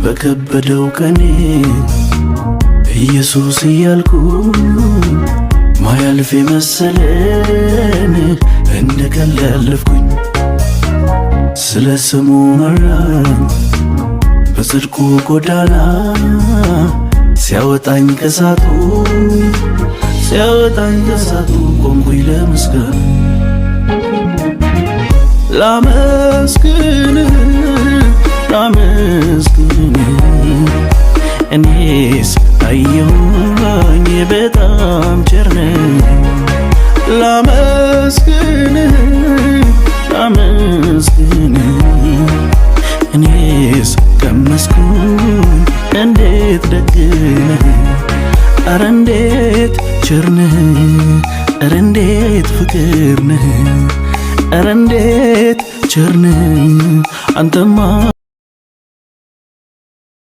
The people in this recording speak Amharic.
በከበደው ቀኔ ኢየሱስ እያልኩ ማያልፍ መሰለን እንደ ቀልድ ያለፍኩኝ ስለ ስሙ መራኝ በጽድቁ ጎዳና ሲያወጣኝ ከሳቱ ቆምኩኝ ለምስጋና ላመስግን እኔስ አየሁኝ በጣም ቸር ነህ ላመስግን እኔስ ቀመስኩኝ እንዴት ደግ ነህ ኧረ እንዴት ቸር ነህ ኧረ እንዴት ፍቅር ነህ ኧረ እንዴት ቸር ነህ አንተማ